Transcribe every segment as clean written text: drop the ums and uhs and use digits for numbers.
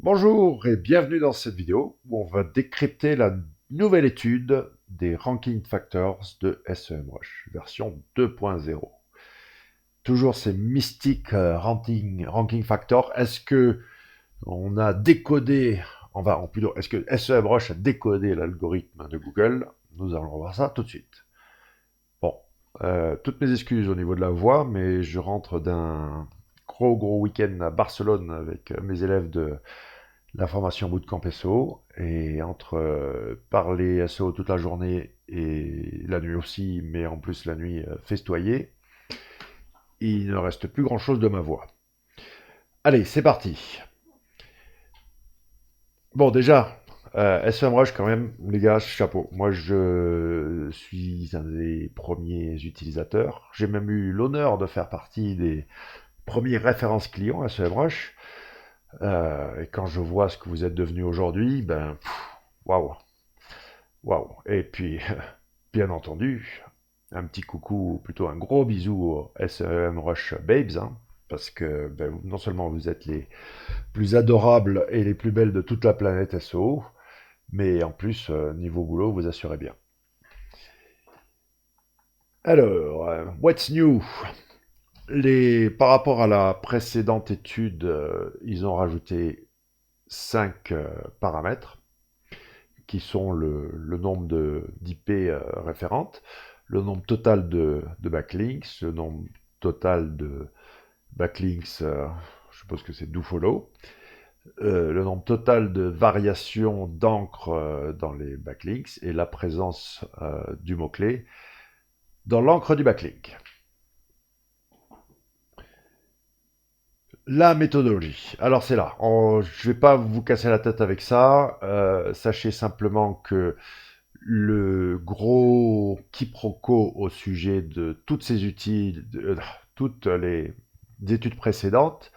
Bonjour et bienvenue dans cette vidéo où on va décrypter la nouvelle étude des Ranking Factors de SEMrush, version 2.0. Toujours ces mystiques ranking Factors. Est-ce que on a décodé, plutôt, est-ce que SEMrush a décodé l'algorithme de Google? Nous allons voir ça tout de suite. Bon, toutes mes excuses au niveau de la voix, mais je rentre d'un gros week-end à Barcelone avec mes élèves de la formation Bootcamp SEO, et entre parler SEO toute la journée et la nuit aussi, mais en plus la nuit festoyer, il ne reste plus grand chose de ma voix. Allez, c'est parti. Bon, déjà, SEMrush quand même, les gars, chapeau. Moi, je suis un des premiers utilisateurs. J'ai même eu l'honneur de faire partie des premiers références clients à SEMrush. Et quand je vois ce que vous êtes devenu aujourd'hui, ben, waouh. Waouh. Et puis, bien entendu, un petit coucou, plutôt un gros bisou aux SEMrush Babes, hein, parce que ben, non seulement vous êtes les plus adorables et les plus belles de toute la planète SEO, mais en plus, niveau boulot, vous assurez bien. Alors, what's new? Par rapport à la précédente étude, ils ont rajouté 5 paramètres qui sont le nombre d'IP référentes, le nombre total de backlinks, le nombre total de backlinks, je suppose que c'est dofollow, le nombre total de variations d'encre dans les backlinks et la présence du mot-clé dans l'encre du backlink. La méthodologie. Alors c'est là. Je vais pas vous casser la tête avec ça. Sachez simplement que le gros quiproquo au sujet de toutes les études précédentes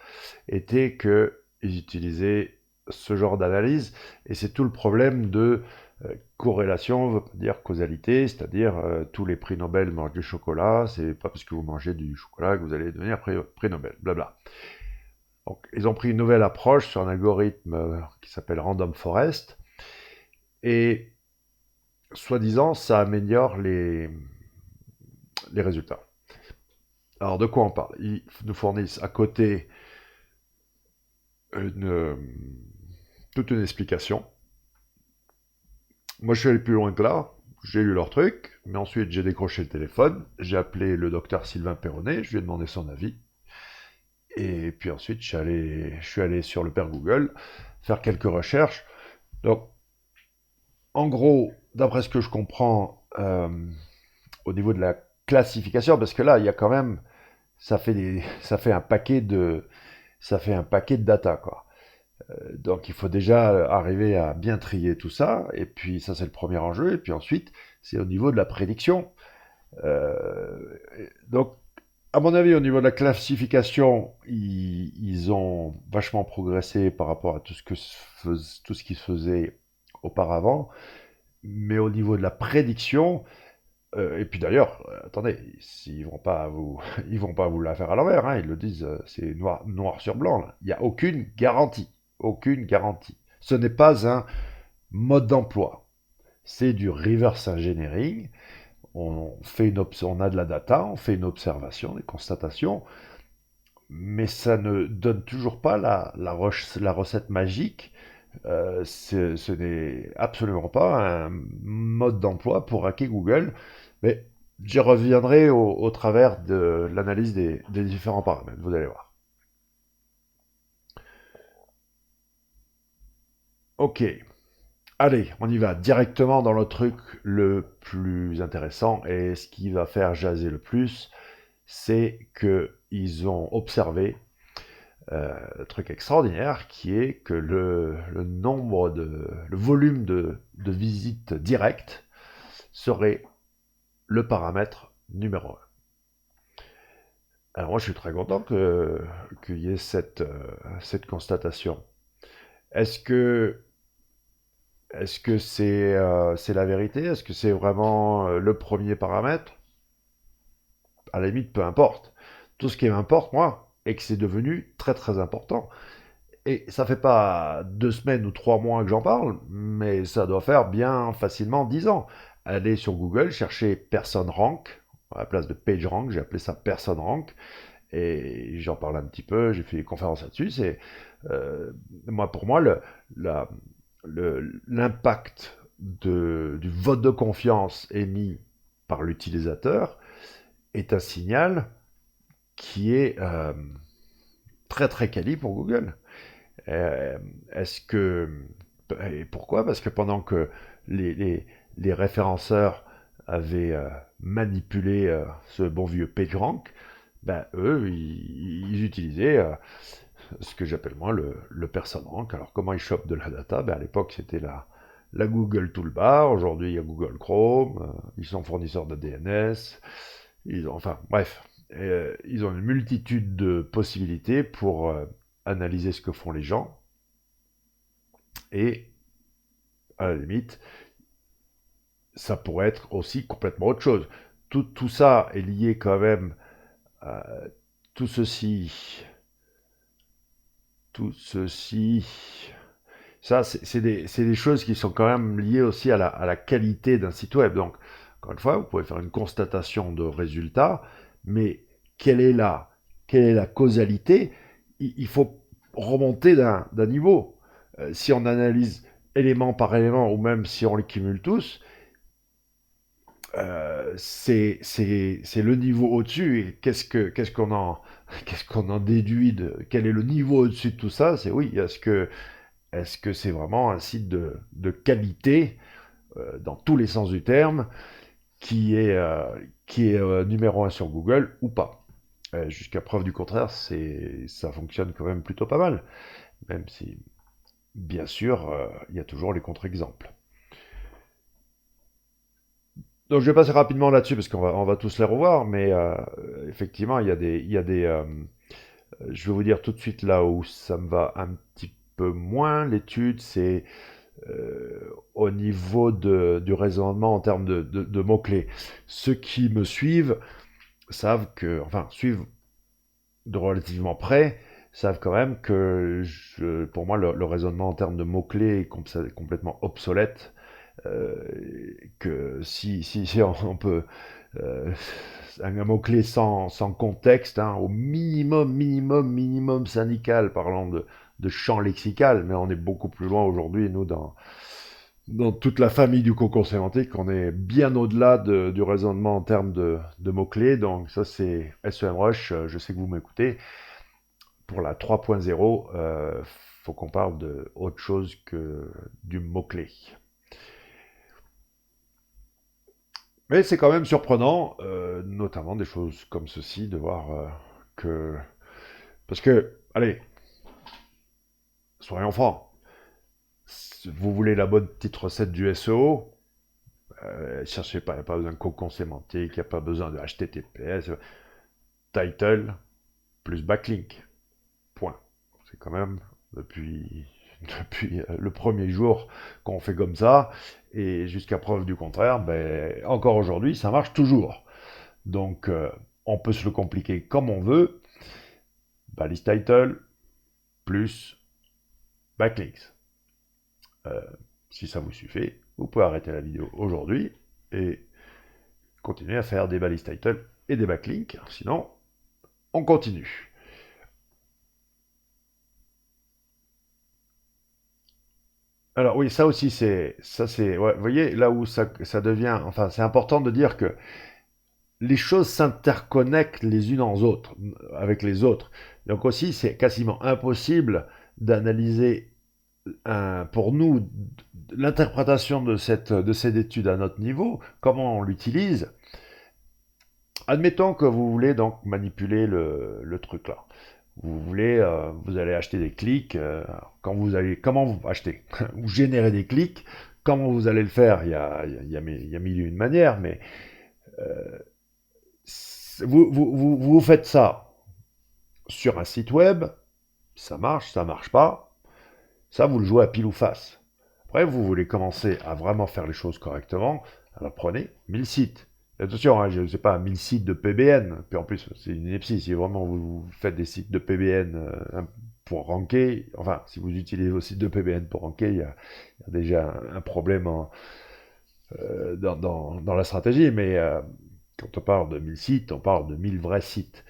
était qu'ils utilisaient ce genre d'analyse, et c'est tout le problème de corrélation, veut dire causalité, c'est-à-dire tous les prix Nobel mangent du chocolat, c'est pas parce que vous mangez du chocolat que vous allez devenir prix Nobel, blabla. Donc, ils ont pris une nouvelle approche sur un algorithme qui s'appelle Random Forest, et soi-disant, ça améliore les résultats. Alors, de quoi on parle? Ils nous fournissent à côté une, toute une explication. Moi, je suis allé plus loin que là. J'ai lu leur truc, mais ensuite, j'ai décroché le téléphone. J'ai appelé le docteur Sylvain Perronnet. Je lui ai demandé son avis. Et puis ensuite, je suis allé sur le père Google faire quelques recherches. Donc, en gros, d'après ce que je comprends, au niveau de la classification, parce que là, il y a quand même, ça fait un paquet de data, quoi. Donc, il faut déjà arriver à bien trier tout ça, et puis ça, c'est le premier enjeu, et puis ensuite, c'est au niveau de la prédiction. Donc, à mon avis, au niveau de la classification, ils ont vachement progressé par rapport à tout ce qui se faisait auparavant, mais au niveau de la prédiction, et puis d'ailleurs, attendez, ils vont pas vous, ils vont pas vous la faire à l'envers, hein, ils le disent, c'est noir sur blanc, là. Il n'y a aucune garantie. Aucune garantie. Ce n'est pas un mode d'emploi. C'est du reverse engineering. On a de la data, on fait une observation, des constatations, mais ça ne donne toujours pas la recette magique. Ce n'est absolument pas un mode d'emploi pour hacker Google, mais j'y reviendrai au travers de l'analyse des différents paramètres, vous allez voir. Ok, allez, on y va directement dans le truc le plus intéressant, et ce qui va faire jaser le plus, c'est qu'ils ont observé un truc extraordinaire qui est que le volume de visites directes serait le paramètre numéro un. Alors moi je suis très content qu'il y ait cette constatation. Est-ce que c'est la vérité? Est-ce que c'est vraiment le premier paramètre? À la limite, peu importe. Tout ce qui m'importe, moi, et que c'est devenu très très important, Et ça fait pas 2 semaines ou 3 mois que j'en parle, mais ça doit faire bien facilement 10 ans. Aller sur Google, chercher Person Rank, à la place de PageRank, j'ai appelé ça Person Rank, et j'en parle un petit peu, j'ai fait des conférences là-dessus. Euh, pour moi, la- l'impact du vote de confiance émis par l'utilisateur est un signal qui est très très quali pour Google. Euh, Est-ce que et pourquoi? Parce que pendant que les, les, les référenceurs avaient manipulé ce bon vieux PageRank, ben, eux, ils utilisaient ce que j'appelle moi le PersonRank. Alors comment ils chopent de la data? Ben, à l'époque, c'était la Google Toolbar. Aujourd'hui, il y a Google Chrome. Ils sont fournisseurs de DNS. Enfin, bref. Ils ont une multitude de possibilités pour analyser ce que font les gens. Et à la limite, ça pourrait être aussi complètement autre chose. Tout ça est lié quand même à tout ceci. Tout ceci. Ça, c'est des choses qui sont quand même liées aussi à la qualité d'un site web. Donc, encore une fois, vous pouvez faire une constatation de résultats, mais quelle est la, quelle est la causalité? Il faut remonter d'un niveau. Si on analyse élément par élément, ou même si on les cumule tous, c'est le niveau au-dessus. Et qu'est-ce qu'on en déduit quel est le niveau au-dessus de tout ça? C'est oui, est-ce que c'est vraiment un site de qualité dans tous les sens du terme qui est numéro un sur Google ou pas? Jusqu'à preuve du contraire, ça fonctionne quand même plutôt pas mal, même si, bien sûr, il y a toujours les contre-exemples. Donc je vais passer rapidement là-dessus parce qu'on va tous les revoir, mais effectivement, je vais vous dire tout de suite là où ça me va un petit peu moins. L'étude, c'est au niveau du raisonnement en termes de mots-clés. Ceux qui me suivent suivent de relativement près, savent quand même que pour moi, le raisonnement en termes de mots-clés est complètement obsolète. euh, que si on peut euh, un mot-clé sans contexte, hein, au minimum syndical, parlant de champ lexical, mais on est beaucoup plus loin aujourd'hui, nous, dans toute la famille du concours sémantique, on est bien au-delà du raisonnement en termes de mots-clés. Donc ça, c'est SEMrush, je sais que vous m'écoutez. Pour la 3.0, faut qu'on parle de autre chose que du mot-clé. Mais c'est quand même surprenant, notamment des choses comme ceci, de voir que... Parce que, allez, soyons francs, si vous voulez la bonne petite recette du SEO, cherchez pas, il n'y a pas besoin de cocon sémantique, il n'y a pas besoin de HTTPS, title plus backlink, point. C'est quand même depuis, depuis le premier jour qu'on fait comme ça, et jusqu'à preuve du contraire, ben, encore aujourd'hui, ça marche toujours. Donc, on peut se le compliquer comme on veut, balise title plus backlinks. Euh, Si ça vous suffit, vous pouvez arrêter la vidéo aujourd'hui et continuer à faire des balises title et des backlinks. Sinon, on continue. Alors oui, ça aussi, ouais, vous voyez, là où ça devient, enfin, c'est important de dire que les choses s'interconnectent les unes avec les autres. Donc aussi, c'est quasiment impossible d'analyser pour nous l'interprétation de cette étude à notre niveau, comment on l'utilise. Admettons que vous voulez donc manipuler le truc là. Vous allez acheter des clics. Comment vous acheter ou générer des clics? Comment vous allez le faire? Il y a mille et une manières, mais vous faites ça sur un site web, ça marche pas. Ça, vous le jouez à pile ou face. Après, vous voulez commencer à vraiment faire les choses correctement, alors prenez 1000 sites. Et attention, hein, je ne sais pas, 1000 sites de PBN, puis en plus, c'est une ineptie, si vraiment vous faites des sites de PBN pour ranker, enfin, si vous utilisez aussi 2PBN pour ranker, il y a déjà un problème dans la stratégie, mais quand on parle de 1000 sites, on parle de 1000 vrais sites.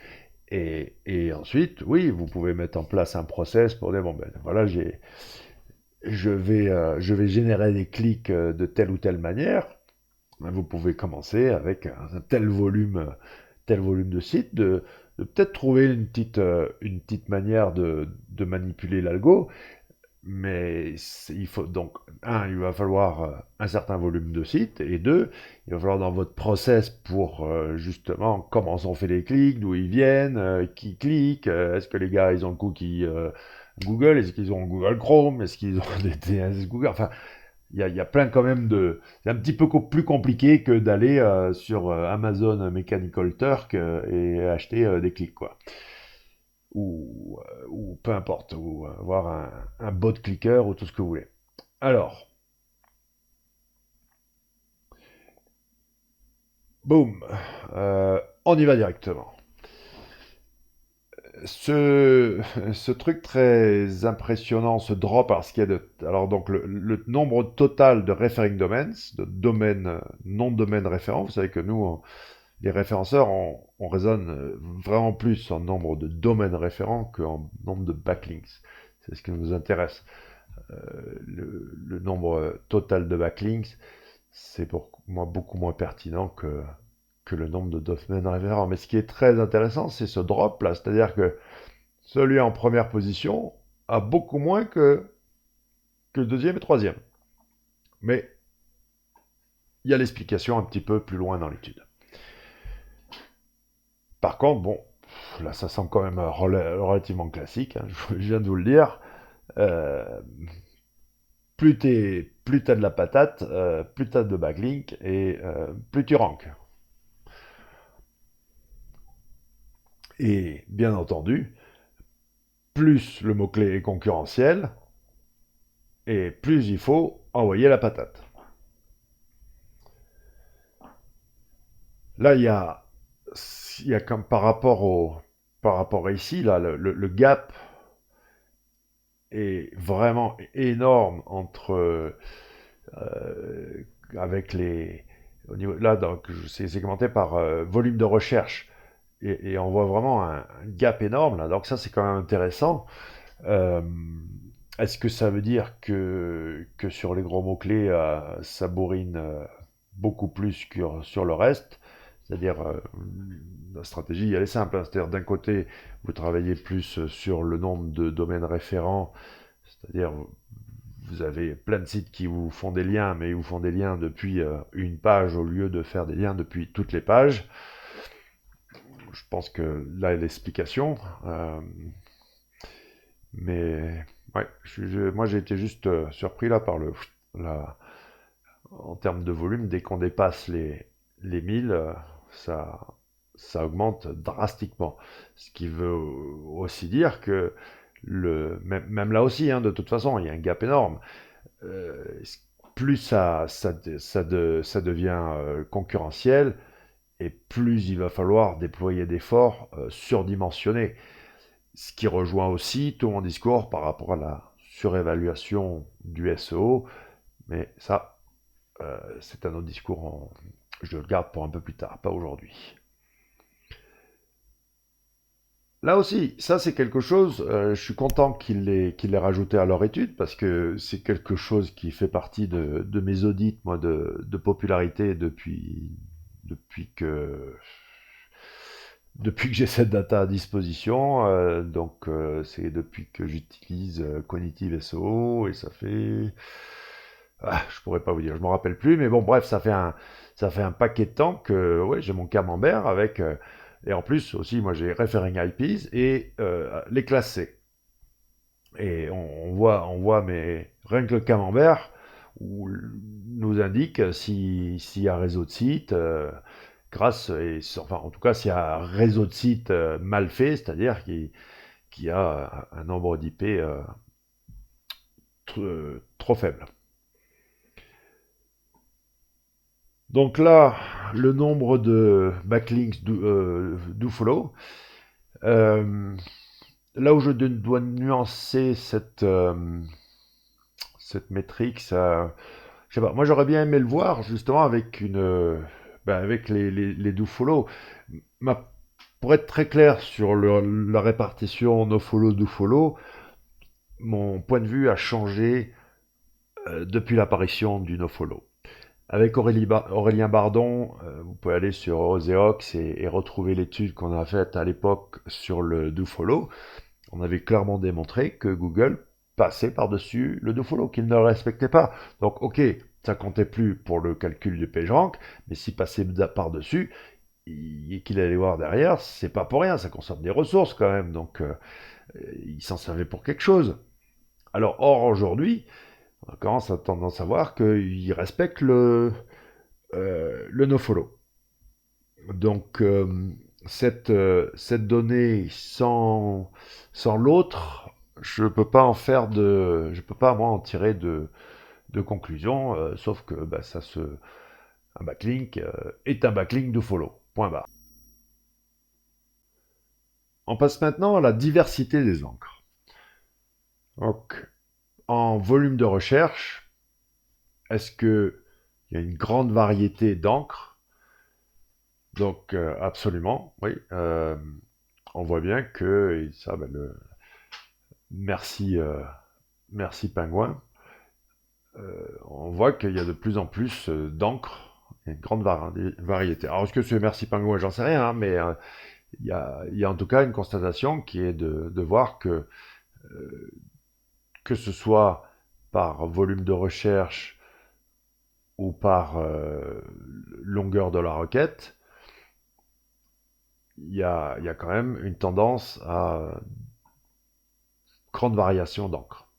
Et ensuite, oui, vous pouvez mettre en place un process pour dire, bon, ben voilà, je vais générer des clics de telle ou telle manière. Vous pouvez commencer avec un tel volume de sites, de peut-être trouver une petite manière de manipuler l'algo, mais il faut donc, un, il va falloir un certain volume de sites, et deux, il va falloir dans votre process pour justement comment sont faits les clics, d'où ils viennent, qui clique, est-ce que les gars ils ont le cookie Google, est-ce qu'ils ont Google Chrome, est-ce qu'ils ont des DNS Google, enfin il y a plein quand même de... C'est un petit peu plus compliqué que d'aller sur Amazon Mechanical Turk et acheter des clics, quoi. Ou peu importe, ou avoir un bot clicker ou tout ce que vous voulez. Alors, boum, on y va directement. Ce truc très impressionnant, ce drop, alors, alors donc le nombre total de referring domains, de domaines, nom de domaine référents, vous savez que nous, les référenceurs, on raisonne vraiment plus en nombre de domaines référents qu'en nombre de backlinks. C'est ce qui nous intéresse. Le nombre total de backlinks, c'est pour moi beaucoup moins pertinent que le nombre de domaines référents. Mais ce qui est très intéressant, c'est ce drop là, c'est-à-dire que celui en première position a beaucoup moins que le deuxième et troisième. Mais il y a l'explication un petit peu plus loin dans l'étude. Par contre, bon, là ça semble quand même relativement classique, hein, je viens de vous le dire. Euh, plus t'as de la patate, plus t'as de backlink et plus tu ranks. Et bien entendu, plus le mot-clé est concurrentiel, et plus il faut envoyer la patate. Là, il y a comme par rapport à ici, là, le gap est vraiment énorme entre avec les au niveau là donc c'est segmenté par volume de recherche et on voit vraiment un gap énorme là. Donc ça c'est quand même intéressant. Euh, Est-ce que ça veut dire que sur les gros mots-clés, ça bourrine beaucoup plus que sur le reste? C'est-à-dire, la stratégie, elle est simple, hein. C'est-à-dire, d'un côté, vous travaillez plus sur le nombre de domaines référents, c'est-à-dire, vous avez plein de sites qui vous font des liens, mais ils vous font des liens depuis une page au lieu de faire des liens depuis toutes les pages. Je pense que là est l'explication. Mais ouais, moi j'ai été juste surpris là par la, en termes de volume, dès qu'on dépasse les 1000, ça, ça augmente drastiquement. Ce qui veut aussi dire que même là aussi, hein, de toute façon, il y a un gap énorme. Euh, Plus ça devient concurrentiel, et plus il va falloir déployer d'efforts surdimensionnés. Ce qui rejoint aussi tout mon discours par rapport à la surévaluation du SEO, mais ça, c'est un autre discours, je le garde pour un peu plus tard, pas aujourd'hui. Là aussi, ça c'est quelque chose, je suis content qu'il l'ait rajouté à leur étude, parce que c'est quelque chose qui fait partie de mes audits, moi, de popularité depuis que, depuis que j'ai cette data à disposition. Donc c'est depuis que j'utilise Cognitive SEO, et ça fait... Ah, je pourrais pas vous dire, je me rappelle plus, mais bon, bref, ça fait un paquet de temps que ouais, j'ai mon camembert avec... et en plus aussi, moi j'ai Referring IPs et les classes C. Et on voit, mais rien que le camembert nous indique s'il y a réseau de sites, enfin en tout cas s'il y a un réseau de sites mal fait, c'est-à-dire qui a un nombre d'IP trop faible. Donc là, le nombre de backlinks do follow. Euh, là où je dois nuancer cette métrique, ça, je sais pas, moi j'aurais bien aimé le voir justement avec avec les do-follow. Ma- pour être très clair sur la répartition no-follow, do-follow, mon point de vue a changé depuis l'apparition du nofollow. Avec Aurélien Bardon, vous pouvez aller sur Oseox et retrouver l'étude qu'on a faite à l'époque sur le dofollow. On avait clairement démontré que Google passait par-dessus le dofollow, qu'il ne le respectait pas. Donc, ok, ça comptait plus pour le calcul du PageRank, mais s'il passait par-dessus et qu'il allait voir derrière, c'est pas pour rien, ça consomme des ressources quand même. Donc, il s'en servait pour quelque chose. Alors, or, aujourd'hui, on commence à tendance à voir qu'il respecte le nofollow. Donc, cette donnée sans l'autre, je peux pas moi en tirer de conclusion, sauf que bah, un backlink est un backlink de follow. Point barre. On passe maintenant à la diversité des encres. Donc, en volume de recherche, est-ce que il y a une grande variété d'encres? Donc, absolument, oui. On voit bien que et ça, ben, merci, merci Pingouin. On voit qu'il y a de plus en plus d'encre, il y a une grande variété. Alors, est-ce que c'est merci Pingouin? J'en sais rien, hein, mais il y a en tout cas une constatation qui est de voir que ce soit par volume de recherche ou par longueur de la requête, il y a quand même une tendance à grande variation d'encre.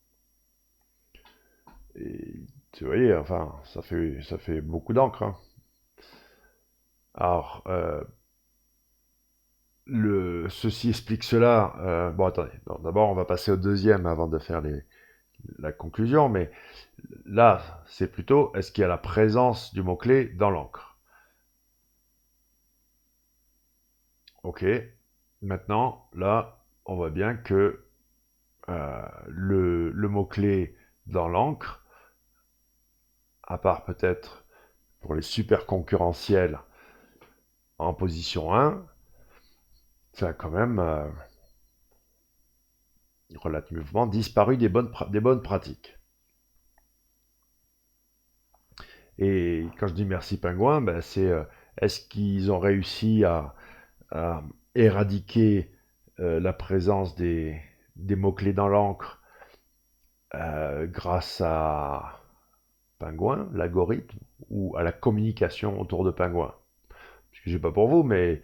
Et tu voyez, enfin, ça fait beaucoup d'encre. Hein. Alors, ceci explique cela. Bon, attendez. D'abord, on va passer au deuxième avant de faire la conclusion. Mais là, c'est plutôt est-ce qu'il y a la présence du mot-clé dans l'encre? Ok. Maintenant, là, on voit bien que le mot-clé dans l'encre, à part peut-être pour les super concurrentiels en position 1, ça a quand même relativement disparu des bonnes pratiques. Et quand je dis merci pingouin, ben c'est est-ce qu'ils ont réussi à éradiquer la présence des mots-clés dans l'encre grâce à Pingouin, l'algorithme, ou à la communication autour de Pingouin? Parce que je sais pas pour vous, mais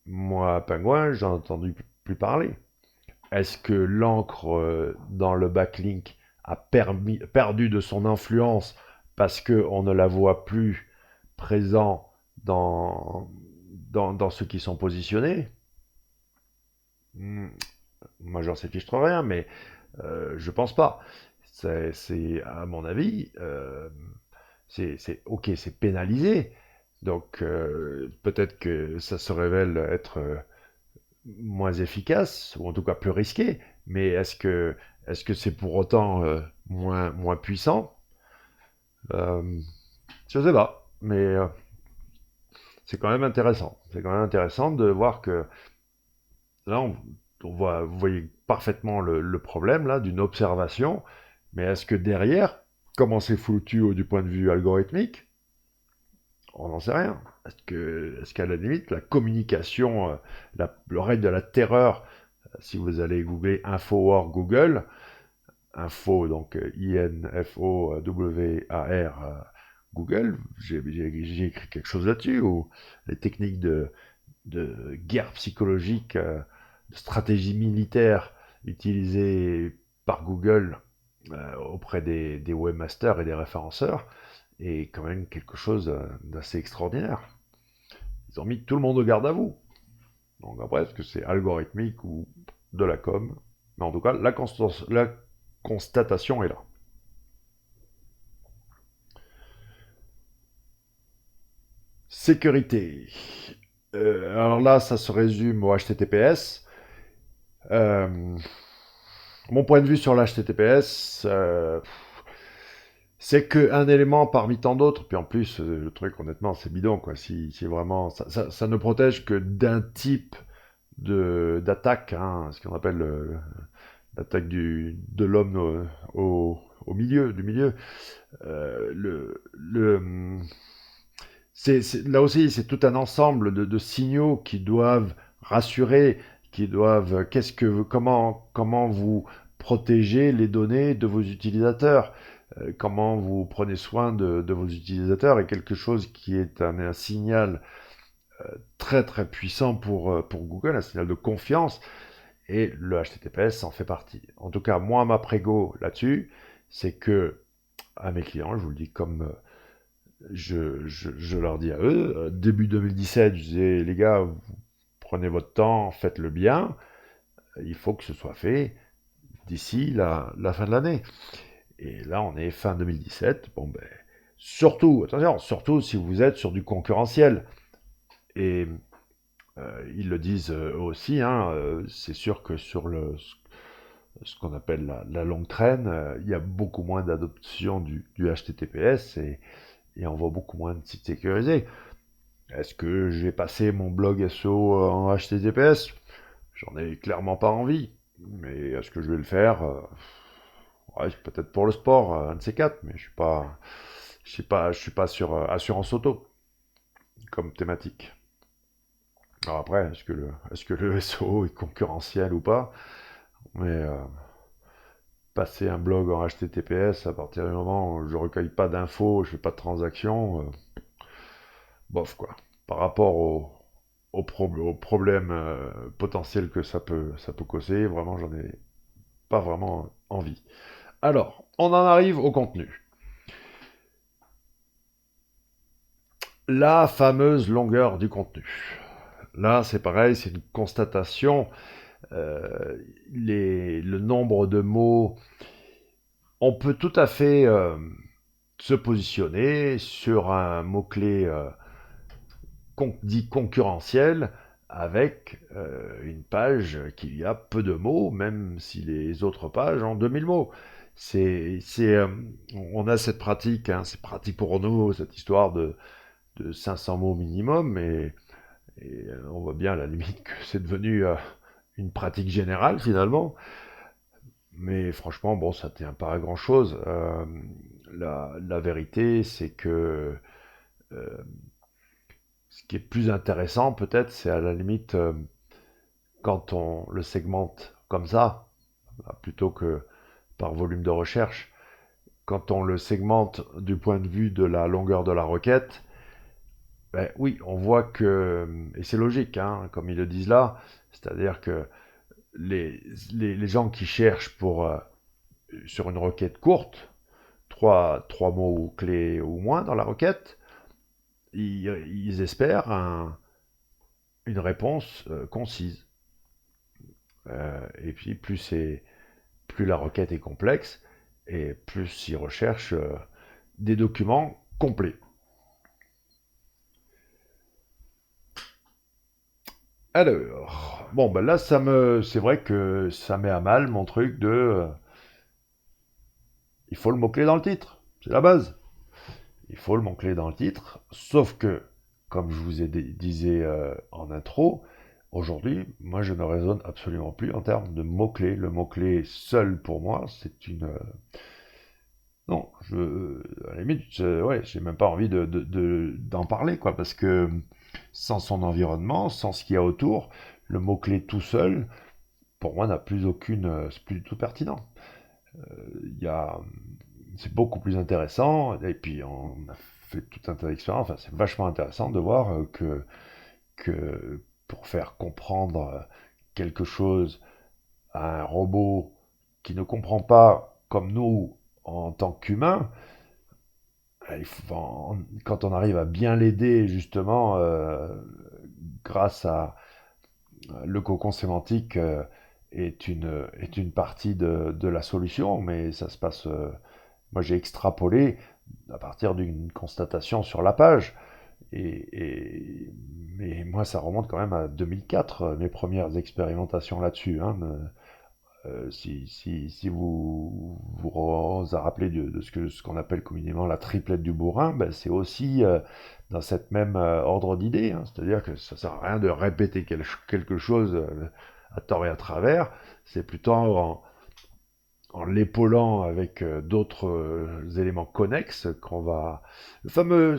moi, Pingouin, j'en ai entendu plus parler. Est-ce que l'encre dans le backlink a perdu de son influence parce qu'on ne la voit plus présent dans, dans ceux qui sont positionnés? Hmm, moi, j'en sais fiche trop rien, mais je pense pas. À mon avis, ok, c'est pénalisé. Donc, peut-être que ça se révèle être moins efficace, ou en tout cas plus risqué, mais est-ce que c'est pour autant moins puissant? euh, Je sais pas, mais c'est quand même intéressant. C'est quand même intéressant de voir que là, on voit, vous voyez parfaitement le problème là d'une observation, mais est-ce que derrière, comment c'est foutu du point de vue algorithmique? On n'en sait rien. Est-ce qu'à la limite, la communication, le règne de la terreur, si vous allez googler Infowar Google, Info, donc INFOWAR Google, j'ai écrit quelque chose là-dessus, ou les techniques de guerre psychologique, de stratégie militaire utilisées par Google auprès des webmasters et des référenceurs, est quand même quelque chose d'assez extraordinaire. Ils ont mis tout le monde au garde à vous. Donc après, est-ce que c'est algorithmique ou de la com? Mais en tout cas, la constatation est là. Sécurité. Alors là, ça se résume au HTTPS. Euh, Mon point de vue sur l'HTTPS, c'est qu'un élément parmi tant d'autres, puis en plus, le truc, honnêtement, c'est bidon, quoi. Si vraiment, ça ne protège que d'un type d'attaque, hein, ce qu'on appelle l'attaque de l'homme au milieu, du milieu. Le, là aussi, c'est tout un ensemble de signaux qui doivent rassurer, qui doivent, comment vous protégez les données de vos utilisateurs, comment vous prenez soin de vos utilisateurs est quelque chose qui est un signal très très puissant pour Google, un signal de confiance, et le HTTPS en fait partie. En tout cas, moi, ma prégo là-dessus, c'est que à mes clients, je vous le dis comme je leur dis à eux, début 2017, je disais, les gars, vous prenez votre temps, faites-le bien, il faut que ce soit fait d'ici la fin de l'année. Et là, on est fin 2017, bon ben, surtout, attention, surtout si vous êtes sur du concurrentiel. Et ils le disent aussi, hein, c'est sûr que sur ce qu'on appelle la longue traîne, il y a beaucoup moins d'adoption du HTTPS et on voit beaucoup moins de sites sécurisés. Est-ce que j'ai passé mon blog SEO en HTTPS? J'en ai clairement pas envie. Mais est-ce que je vais le faire? Ouais, peut-être pour le sport, un de ces quatre, mais je suis pas sur assurance auto comme thématique. Alors après, est-ce que le SEO est concurrentiel ou pas? Mais passer un blog en HTTPS à partir du moment où je recueille pas d'infos, je fais pas de transactions, bof quoi. Par rapport au problème potentiel que ça peut causer, vraiment, j'en ai pas vraiment envie. Alors, on en arrive au contenu. La fameuse longueur du contenu. Là, c'est pareil, c'est une constatation. Euh, le nombre de mots, on peut tout à fait se positionner sur un mot-clé dit concurrentiel avec une page qui a peu de mots, même si les autres pages ont 2000 mots. C'est, on a cette pratique, hein, c'est pratique pour nous, cette histoire de 500 mots minimum, et on voit bien à la limite que c'est devenu une pratique générale finalement. Mais franchement, bon, ça tient pas à grand chose. La vérité, c'est que euh, ce qui est plus intéressant, peut-être, c'est à la limite quand on le segmente comme ça, plutôt que par volume de recherche. Quand on le segmente du point de vue de la longueur de la requête, ben oui, on voit que, et c'est logique, hein, comme ils le disent là, c'est-à-dire que les gens qui cherchent sur une requête courte, trois mots clés ou moins dans la requête, ils espèrent une réponse concise. Et puis plus la requête est complexe et plus ils recherchent des documents complets. Alors, bon ben là c'est vrai que ça met à mal mon truc de il faut le mot-clé dans le titre, c'est la base. Il faut le mot-clé dans le titre, sauf que, comme je vous ai disais en intro, aujourd'hui, moi je ne raisonne absolument plus en termes de mots-clés. Le mot-clé seul pour moi, c'est une... non, à la limite, ouais, j'ai même pas envie d'en parler, quoi, parce que sans son environnement, sans ce qu'il y a autour, le mot-clé tout seul, pour moi, n'a plus aucune... c'est plus du tout pertinent. Il y a, c'est beaucoup plus intéressant, et puis on a fait tout un tas d'expériences, enfin, c'est vachement intéressant de voir que pour faire comprendre quelque chose à un robot qui ne comprend pas comme nous en tant qu'humain, quand on arrive à bien l'aider justement grâce à le cocon sémantique est une partie de la solution, mais ça se passe. Moi, j'ai extrapolé à partir d'une constatation sur la page. Mais moi, ça remonte quand même à 2004, mes premières expérimentations là-dessus, hein. Si vous vous rappelez de ce qu'on appelle communément la triplette du bourrin, ben c'est aussi dans cette même ordre d'idée, hein. C'est-à-dire que ça sert à rien de répéter quelque chose à tort et à travers. C'est plutôt en l'épaulant avec d'autres éléments connexes qu'on va... Le fameux,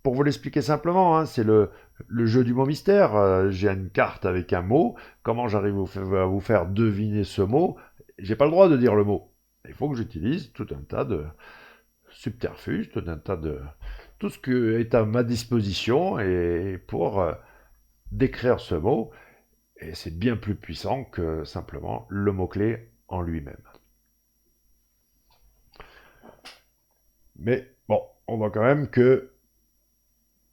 pour vous l'expliquer simplement, hein, c'est le jeu du mot mystère. J'ai une carte avec un mot. Comment j'arrive à vous faire deviner ce mot? J'ai pas le droit de dire le mot. Il faut que j'utilise tout un tas de subterfuges, tout un tas de... Tout ce qui est à ma disposition et pour décrire ce mot. Et c'est bien plus puissant que simplement le mot-clé en lui-même. Mais bon, on voit quand même que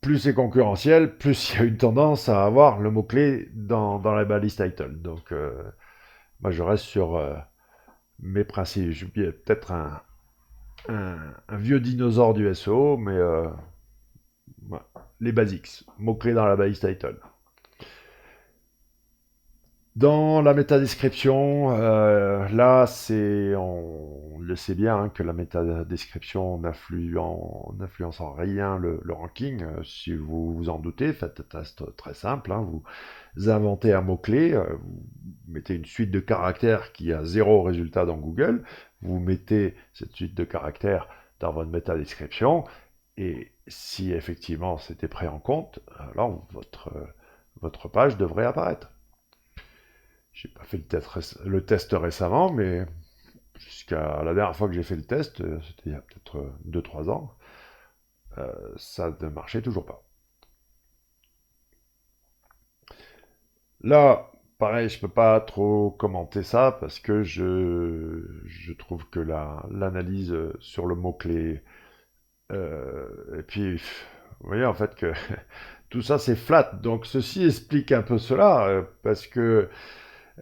plus c'est concurrentiel, plus il y a une tendance à avoir le mot-clé dans la balise title. Donc, moi, je reste sur mes principes. Je suis peut-être un vieux dinosaure du SEO, mais ouais, les basics. Mots-clés dans la balise title. Dans la métadescription, là, on le sait bien hein, que la métadescription n'influence en rien le ranking. Si vous vous en doutez, faites un test très simple, hein. Vous inventez un mot-clé, vous mettez une suite de caractères qui a 0 résultat dans Google, vous mettez cette suite de caractères dans votre métadescription, et si effectivement c'était pris en compte, alors votre page devrait apparaître. J'ai pas fait le test récemment, mais jusqu'à la dernière fois que j'ai fait le test, c'était il y a peut-être 2-3 ans, ça ne marchait toujours pas. Là, pareil, je peux pas trop commenter ça parce que je trouve que l'analyse sur le mot-clé, et puis, vous voyez en fait que tout ça c'est flat. Donc ceci explique un peu cela, parce que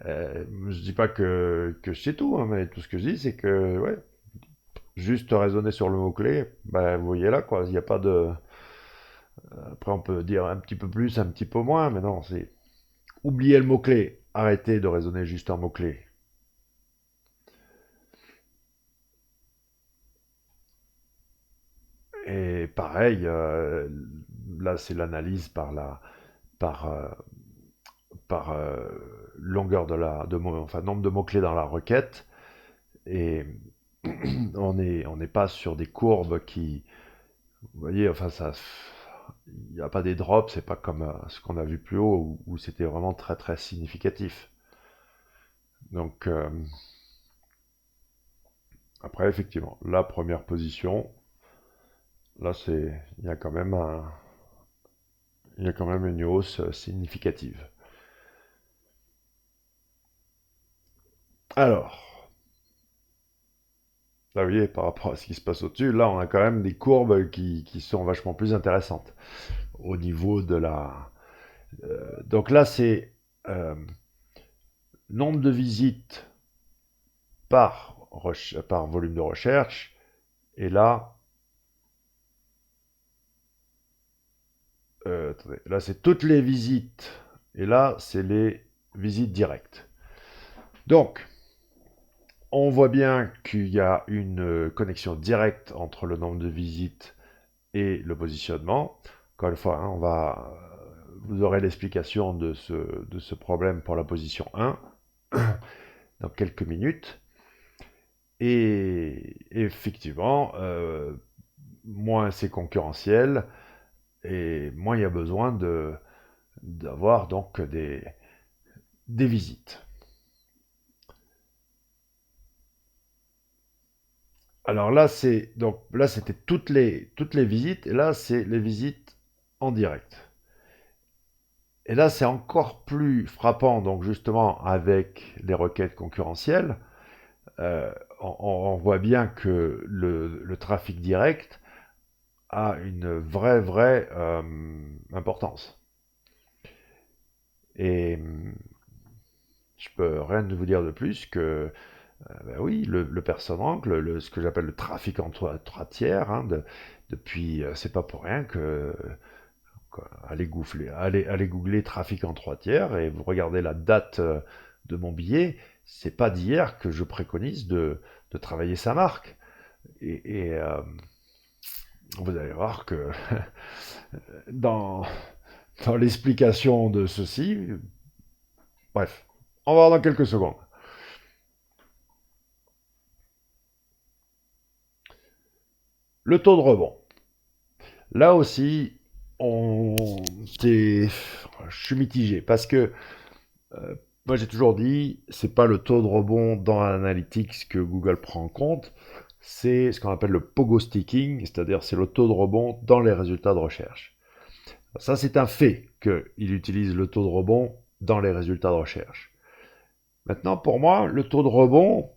je dis pas que je sais tout, hein, mais tout ce que je dis, c'est que, ouais, juste raisonner sur le mot-clé, ben, vous voyez là, quoi, il n'y a pas de... Après, on peut dire un petit peu plus, un petit peu moins, mais non, c'est... Oubliez le mot-clé, arrêtez de raisonner juste en mot-clé. Et pareil, là, c'est l'analyse par, euh, par longueur de mots, enfin, nombre de mots-clés dans la requête, et on n'est pas sur des courbes qui... Vous voyez, enfin, ça, il n'y a pas des drops, c'est pas comme ce qu'on a vu plus haut où c'était vraiment très très significatif. Donc, après, effectivement, la première position, là, il y a quand même il y a quand même une hausse significative. Alors, là, vous voyez, par rapport à ce qui se passe au-dessus, là, on a quand même des courbes qui sont vachement plus intéressantes au niveau de la... donc là, c'est euh, nombre de visites par volume de recherche. Et là, attendez, là c'est toutes les visites. Et là, c'est les visites directes. Donc, on voit bien qu'il y a une connexion directe entre le nombre de visites et le positionnement. Encore une fois, hein, vous aurez l'explication de ce problème pour la position 1 dans quelques minutes. Et effectivement, moins c'est concurrentiel, et moins il y a besoin d'avoir donc des visites. Alors là, c'était toutes les visites, et là, c'est les visites en direct. Et là, c'est encore plus frappant, donc justement, avec les requêtes concurrentielles, on voit bien que le trafic direct a une vraie importance. Et je peux rien vous dire de plus que, ben oui, le personal ce que j'appelle le trafic en trois tiers, hein, depuis, c'est pas pour rien que quoi. Allez googler trafic en 3 tiers et vous regardez la date de mon billet. C'est pas d'hier que je préconise de travailler sa marque. Et vous allez voir que dans, dans l'explication de ceci, bref, on va voir dans quelques secondes. Le taux de rebond. Là aussi, on, je suis mitigé parce que euh, moi j'ai toujours dit, c'est pas le taux de rebond dans Analytics que Google prend en compte, c'est ce qu'on appelle le pogo sticking, c'est-à-dire c'est le taux de rebond dans les résultats de recherche. Ça, c'est un fait qu'il utilise le taux de rebond dans les résultats de recherche. Maintenant, pour moi, le taux de rebond,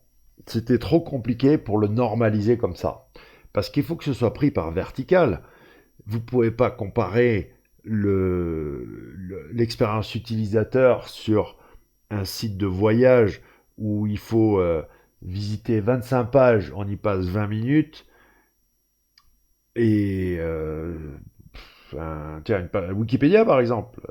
c'était trop compliqué pour le normaliser comme ça. Parce qu'il faut que ce soit pris par vertical. Vous ne pouvez pas comparer l'expérience utilisateur sur un site de voyage où il faut visiter 25 pages, on y passe 20 minutes, et tiens, Wikipédia par exemple.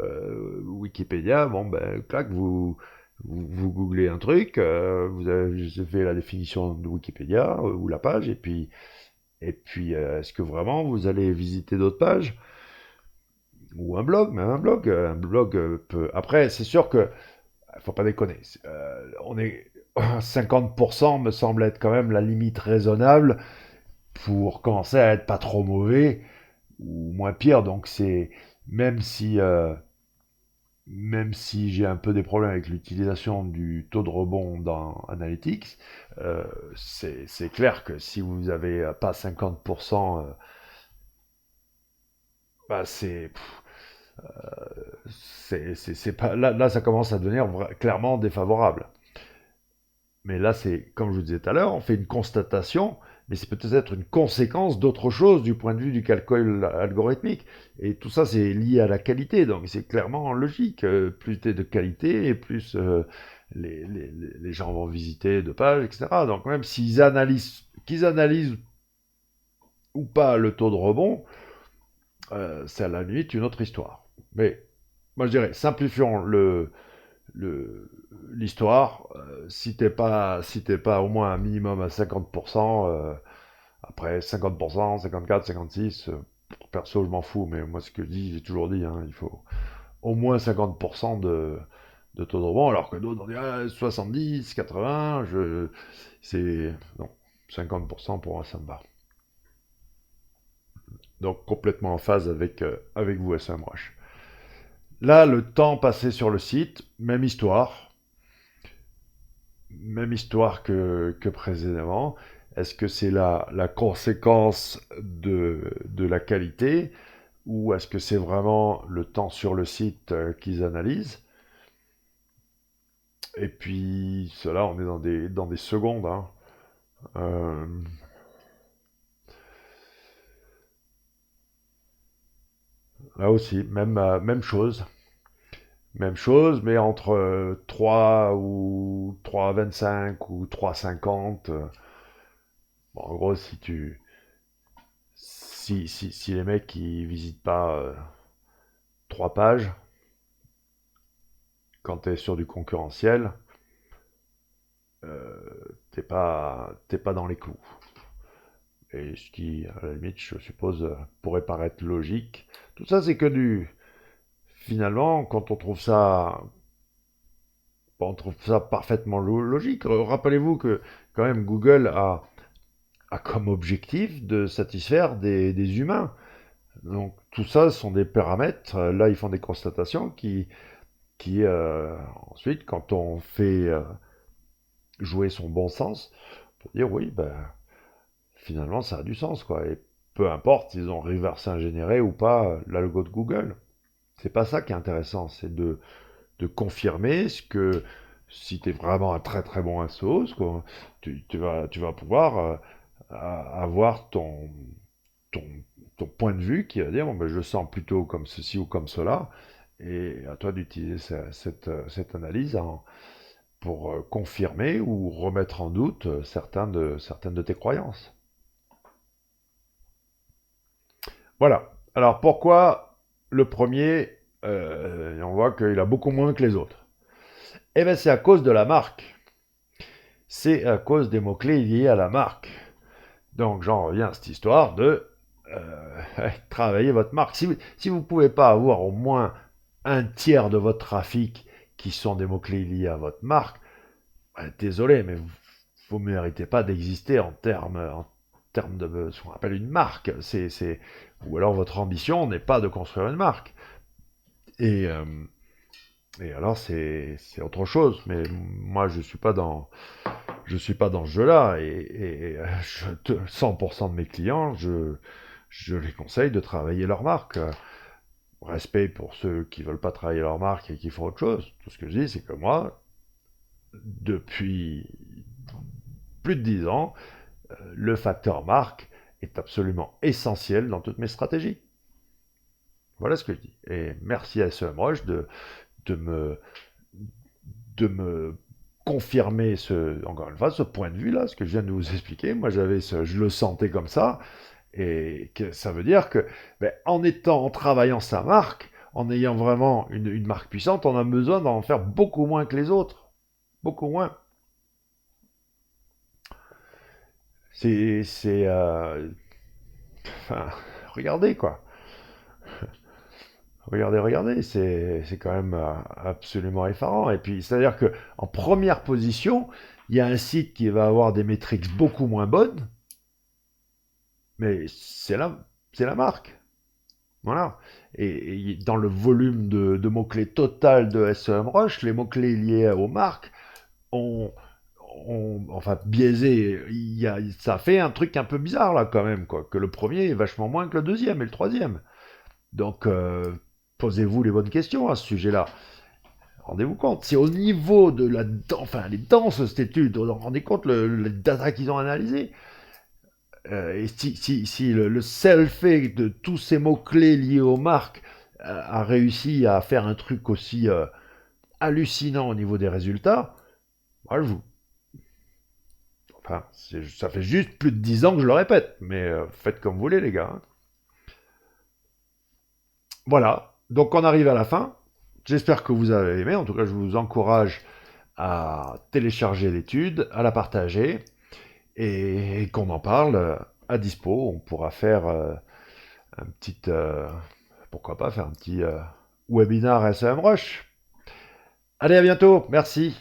Wikipédia, bon ben, clac, vous googlez un truc, vous avez fait la définition de Wikipédia ou la page, et puis est-ce que vraiment vous allez visiter d'autres pages ou un blog, même un blog peut. Après, c'est sûr que faut pas déconner. On est 50% me semble être quand même la limite raisonnable pour commencer à être pas trop mauvais ou moins pire. Donc c'est même si euh, même si j'ai un peu des problèmes avec l'utilisation du taux de rebond dans Analytics, euh, c'est clair que si vous avez pas 50%, bah c'est pas là ça commence à devenir clairement défavorable. Mais là, c'est, comme je vous disais tout à l'heure, on fait une constatation, mais c'est peut-être une conséquence d'autre chose du point de vue du calcul algorithmique. Et tout ça, c'est lié à la qualité, donc c'est clairement logique. Plus t'es de qualité, et plus les gens vont visiter de pages, etc. Donc même qu'ils analysent ou pas le taux de rebond, c'est à la limite une autre histoire. Mais moi, je dirais, simplifions l'histoire. Si t'es pas au moins un minimum à 50%, après 50%, 54, 56, perso je m'en fous, mais moi ce que je dis, j'ai toujours dit, hein, il faut au moins 50% de taux de rebond, alors que d'autres ont dit 70, 80, non, 50% pour moi ça me va. Donc complètement en phase avec vous SMrush. Là, le temps passé sur le site, même histoire que précédemment. Est-ce que c'est la conséquence de la qualité ou est-ce que c'est vraiment le temps sur le site qu'ils analysent? Et puis, cela, on est dans des secondes, hein. Euh, Là aussi, même chose. Même chose, mais entre 3 ou 3,25 ou 3,50. Bon, en gros, si les mecs ils visitent pas 3 pages, quand tu es sur du concurrentiel, t'es pas dans les clous. Et ce qui, à la limite, je suppose, pourrait paraître logique. Tout ça, c'est que finalement, quand on trouve ça parfaitement logique. Rappelez-vous que quand même Google a comme objectif de satisfaire des humains. Donc tout ça sont des paramètres. Là, ils font des constatations qui ensuite, quand on fait jouer son bon sens, on peut dire oui, ben, finalement, ça a du sens, quoi. Et peu importe s'ils ont reverse ingénieré ou pas l'algo de Google. C'est pas ça qui est intéressant, c'est de confirmer ce que si tu es vraiment un très très bon SEO, quoi, tu vas pouvoir avoir ton, ton point de vue qui va dire bon, ben, je sens plutôt comme ceci ou comme cela, et à toi d'utiliser cette analyse pour confirmer ou remettre en doute certaines de tes croyances. Voilà. Alors pourquoi le premier, on voit qu'il a beaucoup moins que les autres. Eh bien, c'est à cause de la marque. C'est à cause des mots-clés liés à la marque. Donc, j'en reviens à cette histoire de travailler votre marque. Si vous ne pouvez pas avoir au moins un tiers de votre trafic qui sont des mots-clés liés à votre marque, désolé, mais vous ne méritez pas d'exister en termes de ce qu'on appelle une marque. Ou alors votre ambition n'est pas de construire une marque. Et, euh, et alors c'est autre chose. Mais moi je suis pas dans ce jeu-là. 100% de mes clients, je les conseille de travailler leur marque. Respect pour ceux qui veulent pas travailler leur marque et qui font autre chose. Tout ce que je dis, c'est que moi, depuis plus de 10 ans, le facteur marque est absolument essentiel dans toutes mes stratégies. Voilà ce que je dis. Et merci à SEMrush de me, de me confirmer encore une fois, ce point de vue-là, ce que je viens de vous expliquer. Moi, je le sentais comme ça. Et que ça veut dire que, en travaillant sa marque, en ayant vraiment une marque puissante, on a besoin d'en faire beaucoup moins que les autres. Beaucoup moins. Enfin, regardez quoi. Regardez, c'est quand même absolument effarant. Et puis, c'est-à-dire que en première position, il y a un site qui va avoir des métriques beaucoup moins bonnes, mais c'est la marque. Voilà. Et dans le volume de mots-clés total de SEMrush, les mots-clés liés aux marques ont, enfin, biaisé. Ça fait un truc un peu bizarre, là, quand même, quoi. Que le premier est vachement moins que le deuxième et le troisième. Donc, posez-vous les bonnes questions à ce sujet-là. Rendez-vous compte, c'est au niveau de enfin, les denses cette étude, vous vous rendez compte le data qu'ils ont analysé. Et si le seul fait de tous ces mots-clés liés aux marques a réussi à faire un truc aussi hallucinant au niveau des résultats, moi, enfin, ça fait juste plus de 10 ans que je le répète, mais faites comme vous voulez, les gars. Hein. Voilà, donc on arrive à la fin. J'espère que vous avez aimé. En tout cas, je vous encourage à télécharger l'étude, à la partager et qu'on en parle à dispo. On pourra faire un petit, pourquoi pas faire un petit webinar SEMrush. Allez, à bientôt. Merci.